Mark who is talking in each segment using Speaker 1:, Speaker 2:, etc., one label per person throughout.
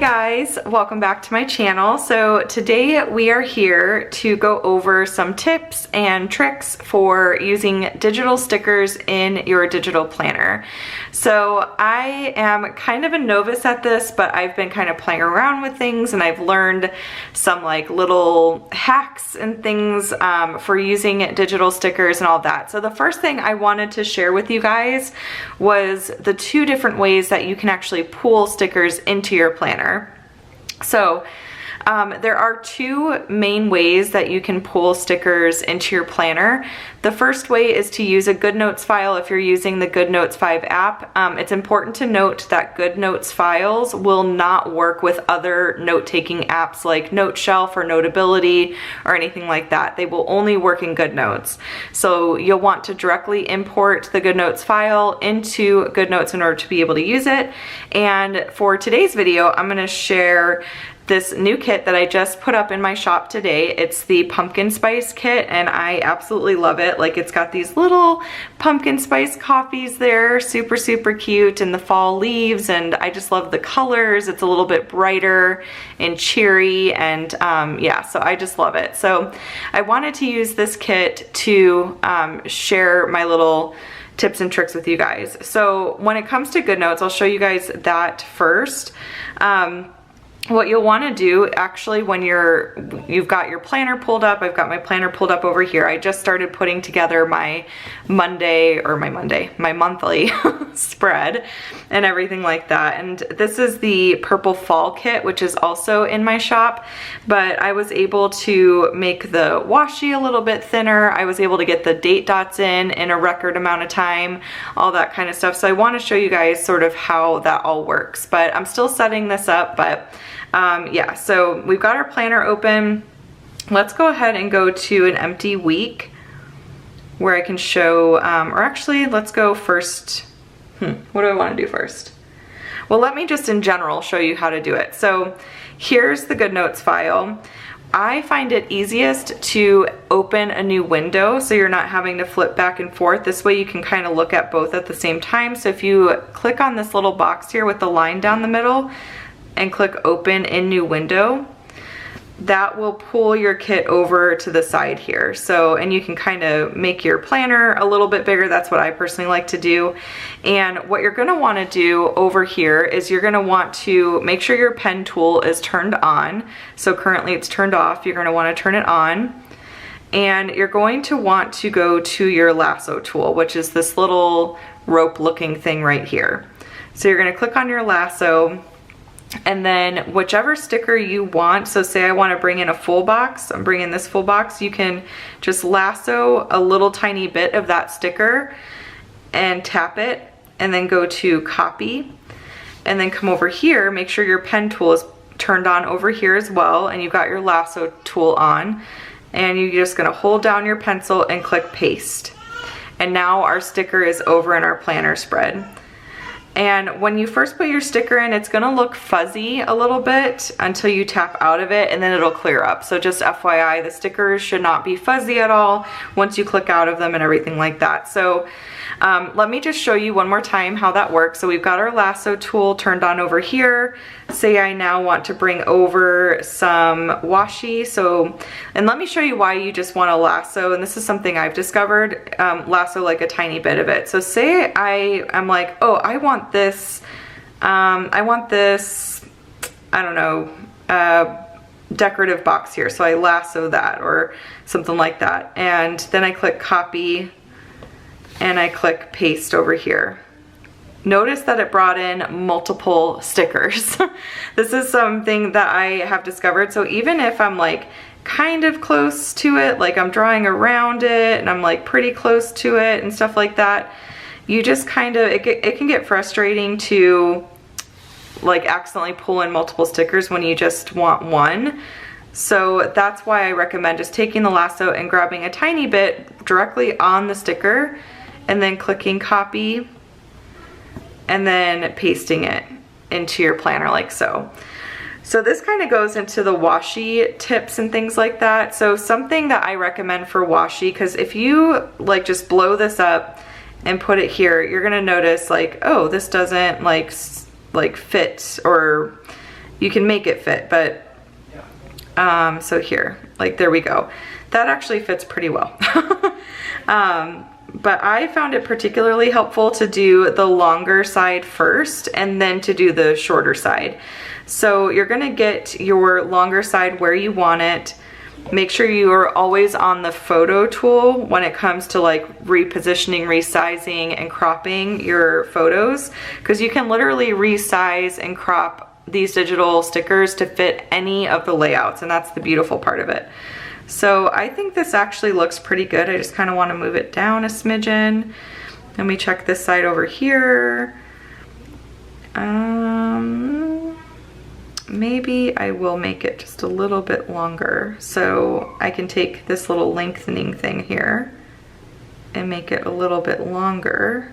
Speaker 1: guys, welcome back to my channel. So today we are here to go over some tips and tricks for using digital stickers in your digital planner. So I am kind of a novice at this, but I've been kind of playing around with things and I've learned some like little hacks and things for using digital stickers and all that. So the first thing I wanted to share with you guys was the two different ways that you can actually pull stickers into your planner. So there are two main ways that you can pull stickers into your planner. The first way is to use a Goodnotes file if you're using the Goodnotes 5 app. It's important to note that Goodnotes files will not work with other note-taking apps like NoteShelf or Notability or anything like that. They will only work in Goodnotes. So you'll want to directly import the Goodnotes file into Goodnotes in order to be able to use it. And for today's video, I'm going to share this new kit that I just put up in my shop today. It's the pumpkin spice kit and I absolutely love it. Like, it's got these little pumpkin spice coffees there, super cute, and the fall leaves, and I just love the colors. It's a little bit brighter and cheery, and yeah, so I just love it. So I wanted to use this kit to share my little tips and tricks with you guys. So when it comes to Goodnotes, I'll show you guys that first. What you'll want to do actually when you've got your planner pulled up, I've got my planner pulled up over here. I just started putting together my monthly spread and everything like that. And this is the purple fall kit, which is also in my shop, but I was able to make the washi a little bit thinner. I was able to get the date dots in a record amount of time, all that kind of stuff. So I want to show you guys sort of how that all works, but I'm still setting this up. But yeah, so we've got our planner open. Let's go ahead and go to an empty week where I can show, or actually let's go first. What do I want to do first? Well, let me just in general show you how to do it. So here's the Goodnotes file. I find it easiest to open a new window so you're not having to flip back and forth. This way you can kind of look at both at the same time. So if you click on this little box here with the line down the middle and click open in new window, that will pull your kit over to the side here. So, and you can kind of make your planner a little bit bigger. That's what I personally like to do. And what you're gonna wanna do over here is you're gonna want to make sure your pen tool is turned on. So currently it's turned off. You're gonna wanna turn it on. And you're going to want to go to your lasso tool, which is this little rope looking thing right here. So you're gonna click on your lasso, and then whichever sticker you want, so say I want to bring in a full box, I'm bringing this full box, you can just lasso a little tiny bit of that sticker and tap it, and then go to copy, and then come over here, make sure your pen tool is turned on over here as well, and you've got your lasso tool on, and you're just going to hold down your pencil and click paste. And now our sticker is over in our planner spread. And when you first put your sticker in, it's gonna look fuzzy a little bit until you tap out of it, and then it'll clear up. So just FYI, the stickers should not be fuzzy at all once you click out of them and everything like that. So let me just show you one more time how that works. So we've got our lasso tool turned on over here. Say I now want to bring over some washi. So, and let me show you why you just want to lasso, and this is something I've discovered, lasso like a tiny bit of it. So say I'm like, oh, I want this, I don't know, decorative box here. So I lasso that or something like that. And then I click copy and I click paste over here. Notice that it brought in multiple stickers. This is something that I have discovered. So even if I'm like kind of close to it, like I'm drawing around it and I'm like pretty close to it and stuff like that, you just kind of, it can get frustrating to like accidentally pull in multiple stickers when you just want one. So that's why I recommend just taking the lasso and grabbing a tiny bit directly on the sticker and then clicking copy and then pasting it into your planner like so. So this kind of goes into the washi tips and things like that. So something that I recommend for washi, because if you like just blow this up and put it here, you're gonna notice like, oh, this doesn't like fit, or you can make it fit, but so here, like there we go. That actually fits pretty well. But I found it particularly helpful to do the longer side first and then to do the shorter side. So you're gonna get your longer side where you want it. Make sure you are always on the photo tool when it comes to like repositioning, resizing, and cropping your photos, because you can literally resize and crop these digital stickers to fit any of the layouts, and that's the beautiful part of it. So I think this actually looks pretty good. I just kind of want to move it down a smidgen. Let me check this side over here. Maybe I will make it just a little bit longer. So I can take this little lengthening thing here and make it a little bit longer.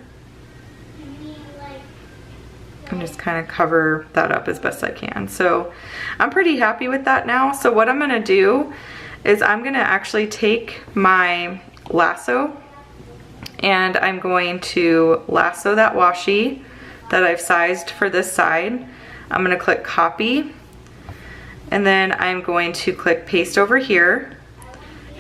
Speaker 1: And just kind of cover that up as best I can. So I'm pretty happy with that now. So what I'm gonna do is I'm gonna actually take my lasso and I'm going to lasso that washi that I've sized for this side. I'm gonna click copy, and then I'm going to click paste over here.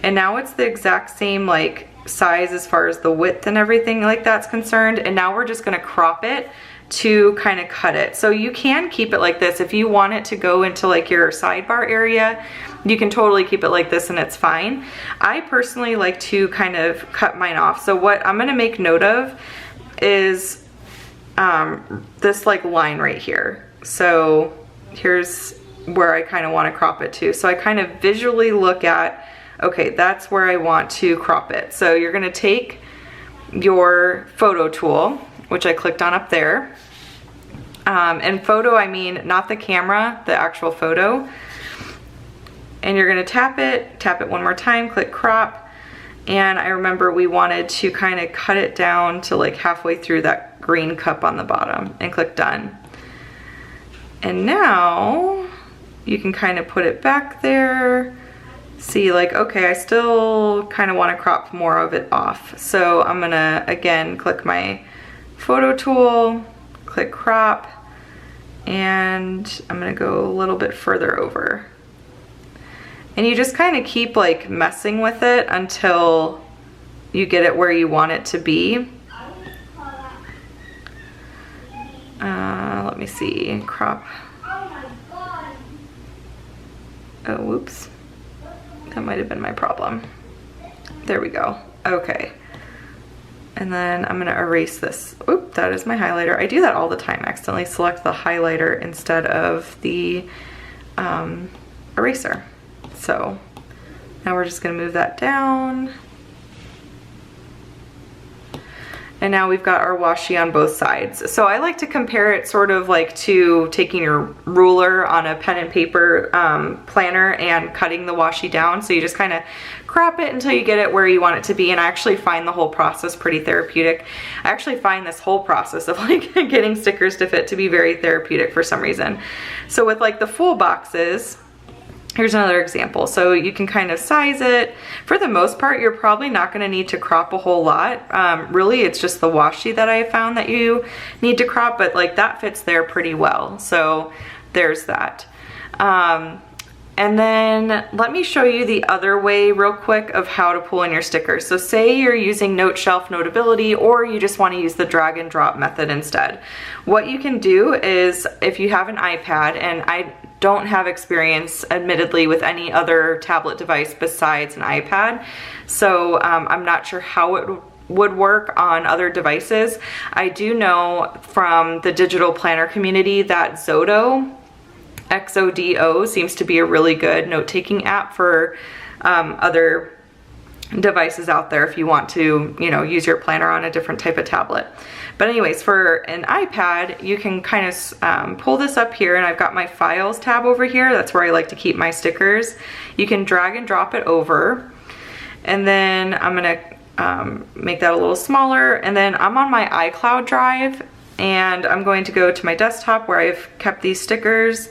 Speaker 1: And now it's the exact same like size as far as the width and everything like that's concerned. And now we're just gonna crop it to kind of cut it. So you can keep it like this. If you want it to go into like your sidebar area, you can totally keep it like this and it's fine. I personally like to kind of cut mine off. So what I'm gonna make note of is this like line right here. So here's where I kind of want to crop it to. So I kind of visually look at, okay, that's where I want to crop it. So you're gonna take your photo tool, which I clicked on up there. And photo, I mean not the camera, the actual photo. And you're gonna tap it one more time, click crop. And I remember we wanted to kind of cut it down to like halfway through that green cup on the bottom, and click done. And now you can kind of put it back there. See, like, okay, I still kind of want to crop more of it off. So I'm gonna, again, click my photo tool, click crop, and I'm gonna go a little bit further over. And you just kind of keep like messing with it until you get it where you want it to be. Let me see, crop. Oh, whoops. That might have been my problem. There we go. Okay. And then I'm gonna erase this. Oop, that is my highlighter. I do that all the time. I accidentally select the highlighter instead of the eraser. So now we're just gonna move that down. And now we've got our washi on both sides. So I like to compare it sort of like to taking your ruler on a pen and paper planner and cutting the washi down. So you just kind of crop it until you get it where you want it to be. And I actually find the whole process pretty therapeutic. I actually find this whole process of like getting stickers to fit to be very therapeutic for some reason. So with like the full boxes, here's another example. So you can kind of size it. For the most part, you're probably not gonna need to crop a whole lot. Really, it's just the washi that I found that you need to crop, but like that fits there pretty well. So there's that. And then let me show you the other way real quick of how to pull in your stickers. So say you're using Note Shelf Notability, or you just wanna use the drag and drop method instead. What you can do is, if you have an iPad, and I don't have experience admittedly with any other tablet device besides an iPad, so I'm not sure how it would work on other devices. I do know from the digital planner community that Xoxo, Xoxo, seems to be a really good note-taking app for other devices out there if you want to, you know, use your planner on a different type of tablet. But anyways, for an iPad, you can kind of pull this up here, and I've got my Files tab over here. That's where I like to keep my stickers. You can drag and drop it over, and then I'm gonna make that a little smaller, and then I'm on my iCloud drive, and I'm going to go to my desktop where I've kept these stickers,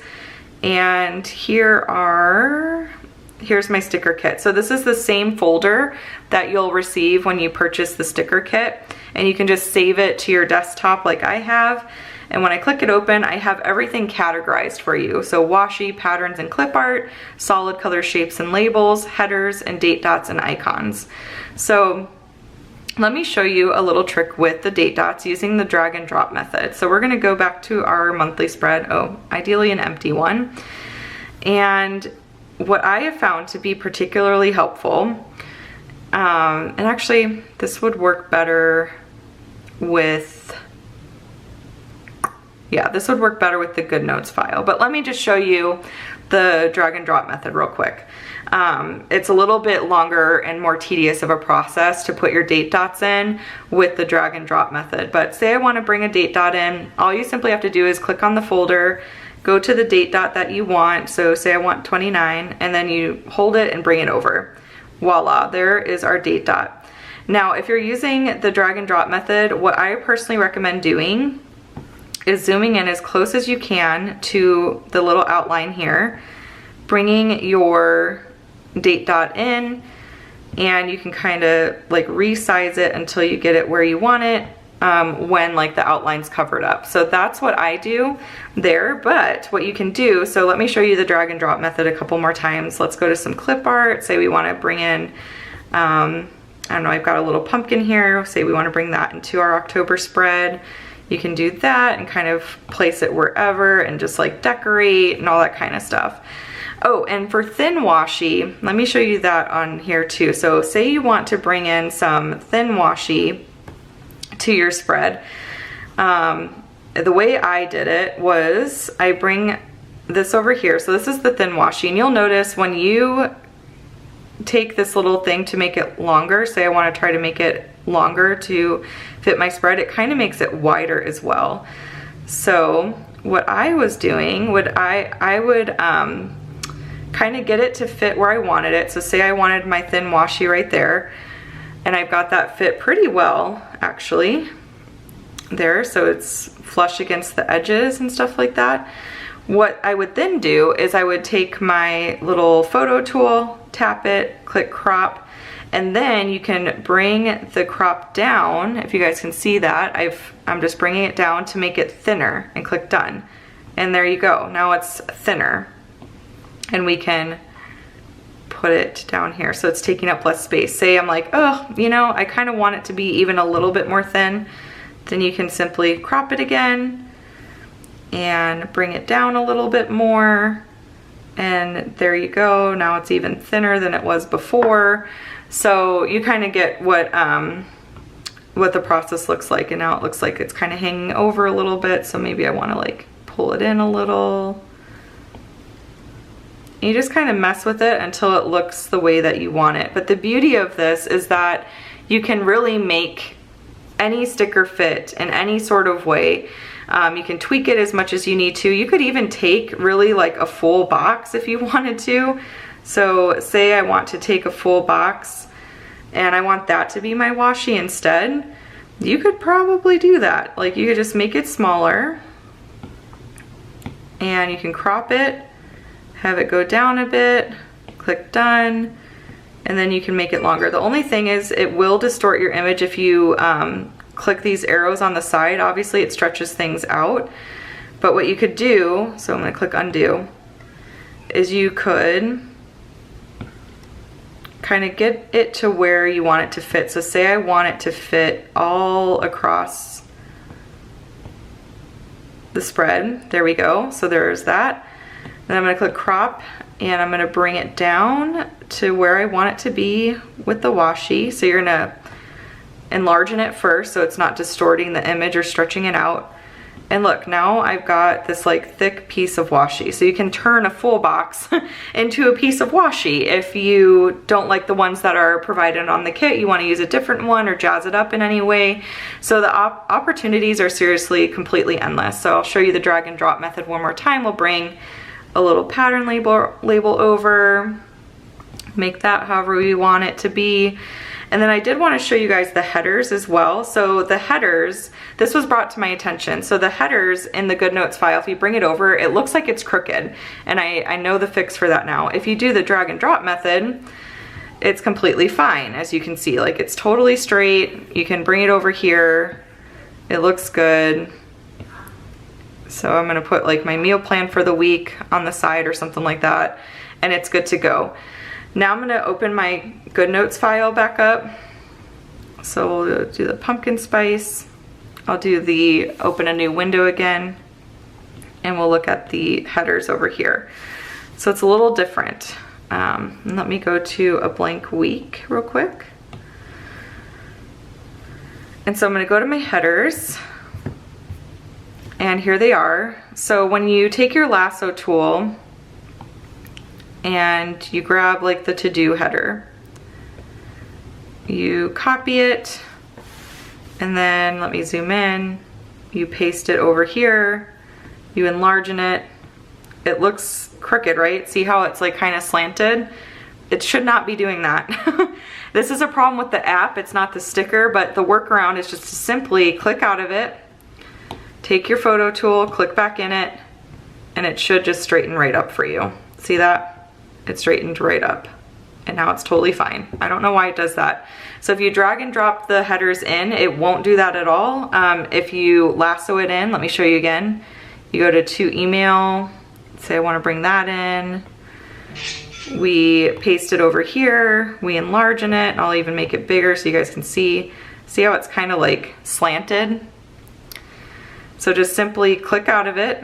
Speaker 1: and here's my sticker kit. So this is the same folder that you'll receive when you purchase the sticker kit, and you can just save it to your desktop like I have. And when I click it open, I have everything categorized for you. So washi, patterns and clip art, solid color shapes and labels, headers, and date dots and icons. So let me show you a little trick with the date dots using the drag and drop method. So we're gonna go back to our monthly spread, ideally an empty one. And what I have found to be particularly helpful, and actually this would work better with, this would work better with the Goodnotes file, but let me just show you the drag and drop method real quick. It's a little bit longer and more tedious of a process to put your date dots in with the drag and drop method, but say I want to bring a date dot in, all you simply have to do is click on the folder, go to the date dot that you want, so say I want 29, and then you hold it and bring it over. Voila, there is our date dot. Now, if you're using the drag and drop method, what I personally recommend doing is zooming in as close as you can to the little outline here, bringing your date dot in, and you can kind of like resize it until you get it where you want it when like the outline's covered up. So that's what I do there, but what you can do, so let me show you the drag and drop method a couple more times. Let's go to some clip art. Say we want to bring in, I don't know, I've got a little pumpkin here. Say we want to bring that into our October spread. You can do that and kind of place it wherever and just like decorate and all that kind of stuff. Oh, and for thin washi, let me show you that on here too. So say you want to bring in some thin washi to your spread. The way I did it was I bring this over here. So this is the thin washi, and you'll notice when you take this little thing to make it longer, say I want to try to make it longer to fit my spread, it kind of makes it wider as well. So what I was doing, I would kind of get it to fit where I wanted it. So say I wanted my thin washi right there, and I've got that fit pretty well actually there, so it's flush against the edges and stuff like that. What I would then do is I would take my little photo tool, tap it, click crop, and then you can bring the crop down. If you guys can see that, I'm just bringing it down to make it thinner, and click done. And there you go, now it's thinner. And we can put it down here so it's taking up less space. Say I'm like, oh, you know, I kind of want it to be even a little bit more thin, then you can simply crop it again and bring it down a little bit more, and there you go. Now it's even thinner than it was before. So you kind of get what the process looks like, and now it looks like it's kind of hanging over a little bit, so maybe I want to like pull it in a little. You just kind of mess with it until it looks the way that you want it. But the beauty of this is that you can really make any sticker fit in any sort of way. You can tweak it as much as you need to. You could even take really like a full box if you wanted to. So say I want to take a full box and I want that to be my washi instead. You could probably do that. Like you could just make it smaller and you can crop it, have it go down a bit, click done, and then you can make it longer. The only thing is it will distort your image if you click these arrows on the side. Obviously it stretches things out, but what you could do, so I'm gonna click undo, is you could kind of get it to where you want it to fit. So say I want it to fit all across the spread. There we go, so there's that. Then I'm gonna click crop, and I'm gonna bring it down to where I want it to be with the washi. So you're gonna enlarge it first so it's not distorting the image or stretching it out. And look, now I've got this like thick piece of washi. So you can turn a full box into a piece of washi. If you don't like the ones that are provided on the kit, you want to use a different one or jazz it up in any way. So the opportunities are seriously completely endless. So I'll show you the drag and drop method one more time. We'll bring a little pattern label over, make that however we want it to be. And then I did want to show you guys the headers as well. So the headers, this was brought to my attention. So the headers in the Goodnotes file, if you bring it over, it looks like it's crooked. And I know the fix for that now. If you do the drag and drop method, it's completely fine. As you can see, like it's totally straight. You can bring it over here. It looks good. So I'm gonna put like my meal plan for the week on the side or something like that, and it's good to go. Now I'm gonna open my Goodnotes file back up. So we'll do the pumpkin spice. I'll do the open a new window again, and we'll look at the headers over here. So it's a little different. Let me go to a blank week real quick. And so I'm gonna go to my headers, and here they are. So when you take your lasso tool and you grab like the to-do header, you copy it, and then let me zoom in, you paste it over here, you enlargen it. It looks crooked, right? See how it's like kind of slanted? It should not be doing that. This is a problem with the app, it's not the sticker, but the workaround is just to simply click out of it, take your photo tool, click back in it, and it should just straighten right up for you. See that? It straightened right up, and now it's totally fine. I don't know why it does that. So if you drag and drop the headers in, it won't do that at all. If you lasso it in, let me show you again. You go to email, say I want to bring that in. We paste it over here, we enlarge it, and I'll even make it bigger so you guys can see. See how it's kind of like slanted? So just simply click out of it,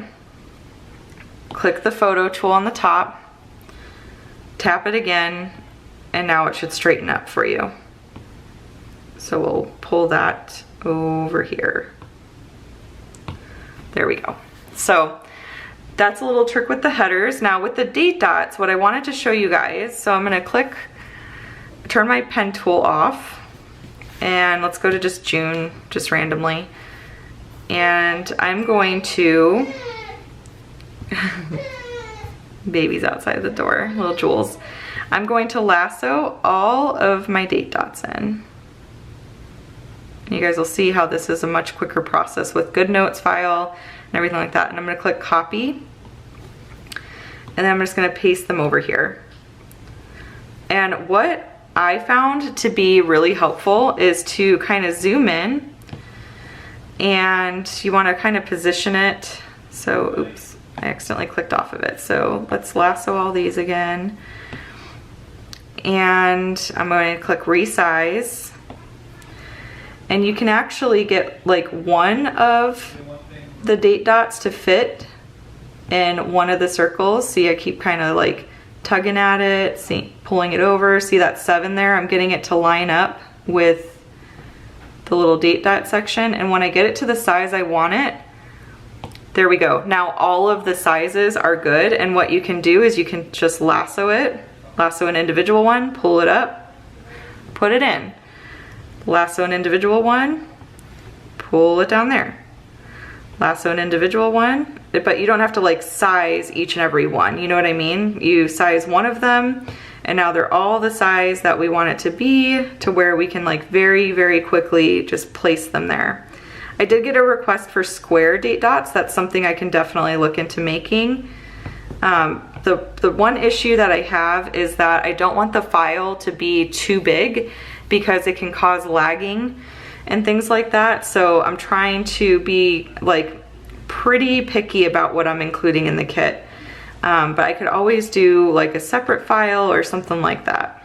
Speaker 1: click the photo tool on the top, tap it again, and now it should straighten up for you. So we'll pull that over here. There we go. So that's a little trick with the headers. Now with the date dots, what I wanted to show you guys, so I'm gonna click, turn my pen tool off, and let's go to just June, just randomly. And I'm going to, baby's outside the door, little Jules. I'm going to lasso all of my date dots in. You guys will see how this is a much quicker process with Goodnotes file and everything like that. And I'm gonna click copy, and then I'm just gonna paste them over here. And what I found to be really helpful is to kind of zoom in, and you wanna kind of position it. So, oops, I accidentally clicked off of it. So let's lasso all these again. And I'm going to click resize. And you can actually get like one of the date dots to fit in one of the circles. See, I keep kind of like tugging at it, see, pulling it over. See that 7 there? I'm getting it to line up with the little date dot section. And when I get it to the size I want it, there we go. Now all of the sizes are good. And what you can do is you can just lasso it, lasso an individual one, pull it up, put it in. Lasso an individual one, pull it down there. Lasso an individual one, but you don't have to like size each and every one, you know what I mean? You size one of them, and now they're all the size that we want it to be, to where we can like very, very quickly just place them there. I did get a request for square date dots. That's something I can definitely look into making. The one issue that I have is that I don't want the file to be too big, because it can cause lagging and things like that. So I'm trying to be like pretty picky about what I'm including in the kit. But I could always do like a separate file or something like that.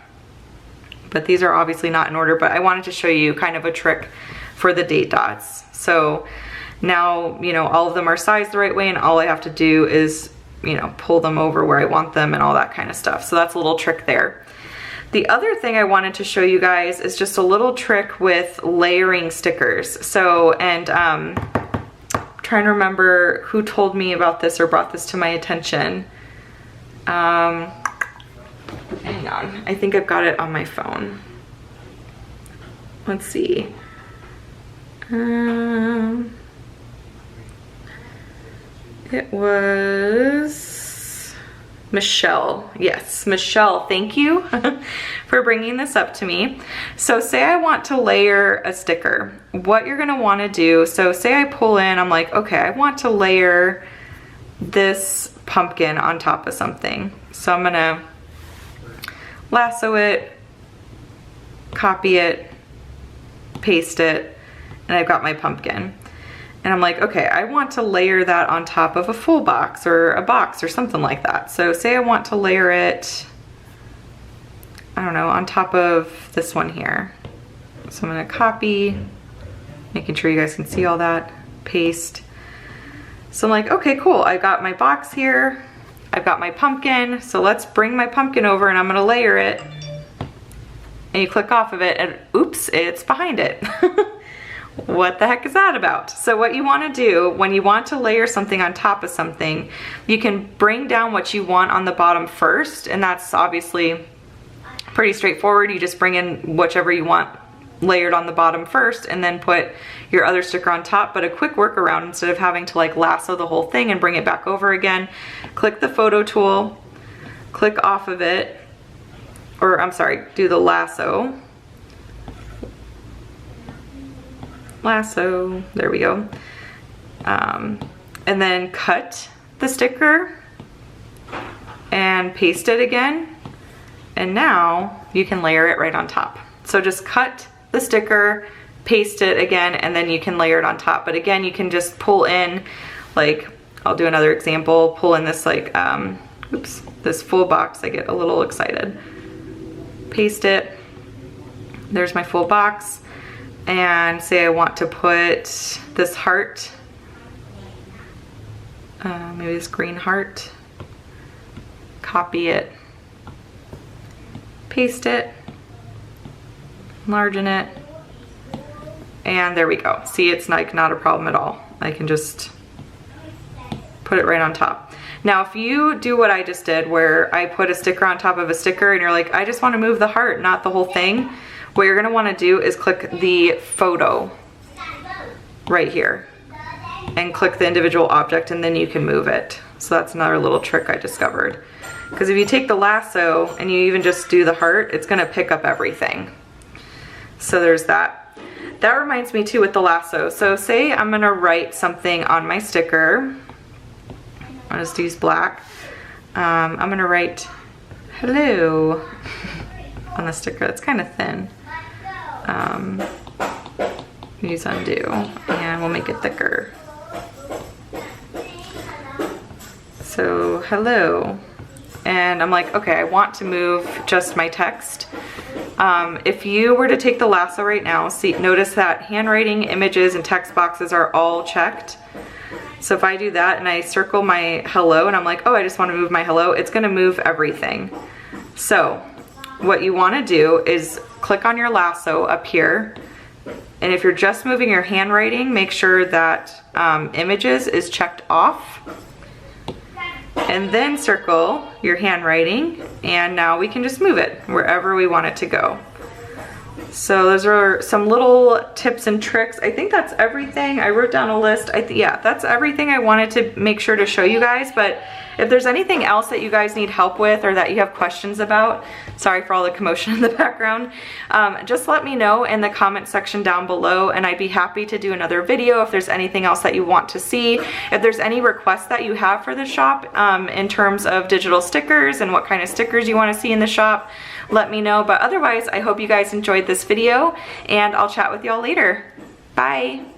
Speaker 1: But these are obviously not in order, but I wanted to show you kind of a trick for the date dots. So now, you know, all of them are sized the right way, and all I have to do is, you know, pull them over where I want them and all that kind of stuff. So that's a little trick there. The other thing I wanted to show you guys is just a little trick with layering stickers. So, and trying to remember who told me about this or brought this to my attention. Hang on, I think I've got it on my phone. Let's see. It was Michelle. Yes, Michelle, thank you for bringing this up to me. So say I want to layer a sticker. What you're gonna wanna do, so say I pull in, I'm like, okay, I want to layer this pumpkin on top of something. So I'm gonna lasso it, copy it, paste it, and I've got my pumpkin. And I'm like, okay, I want to layer that on top of a full box or a box or something like that. So say I want to layer it, I don't know, on top of this one here. So I'm gonna copy, making sure you guys can see all that, paste. So I'm like, okay, cool. I got my box here. I've got my pumpkin. So let's bring my pumpkin over and I'm gonna layer it. And you click off of it and oops, it's behind it. What the heck is that about? So what you want to do when you want to layer something on top of something, you can bring down what you want on the bottom first, and that's obviously pretty straightforward. You just bring in whichever you want layered on the bottom first and then put your other sticker on top. But a quick workaround, instead of having to like lasso the whole thing and bring it back over again, click the photo tool, click off of it, or I'm sorry, do the lasso, there we go. And then cut the sticker and paste it again. And now you can layer it right on top. So just cut the sticker, paste it again, and then you can layer it on top. But again, you can just pull in, like, I'll do another example, pull in this like, oops, this full box. I get a little excited. Paste it, there's my full box. And say I want to put this heart, maybe this green heart, copy it, paste it, enlargen it, and there we go. See, it's like not a problem at all. I can just put it right on top. Now, if you do what I just did, where I put a sticker on top of a sticker and you're like, I just want to move the heart, not the whole thing, what you're gonna wanna do is click the photo right here and click the individual object, and then you can move it. So that's another little trick I discovered. Because if you take the lasso and you even just do the heart, it's gonna pick up everything. So there's that. That reminds me too with the lasso. So say I'm gonna write something on my sticker. I'll just use black. I'm gonna write hello on the sticker. It's kind of thin. Use undo and we'll make it thicker. So hello, and I'm like, okay, I want to move just my text. If you were to take the lasso right now, notice that handwriting, images, and text boxes are all checked. So if I do that and I circle my hello and I'm like, oh, I just want to move my hello, it's going to move everything. So what you want to do is click on your lasso up here, and if you're just moving your handwriting, make sure that images is checked off, and then circle your handwriting, and now we can just move it wherever we want it to go. So those are some little tips and tricks. I think that's everything. I wrote down a list. Yeah, that's everything I wanted to make sure to show you guys. But if there's anything else that you guys need help with or that you have questions about, sorry for all the commotion in the background, just let me know in the comment section down below, and I'd be happy to do another video if there's anything else that you want to see. If there's any requests that you have for the shop in terms of digital stickers and what kind of stickers you want to see in the shop, let me know. But otherwise, I hope you guys enjoyed this video, and I'll chat with y'all later. Bye.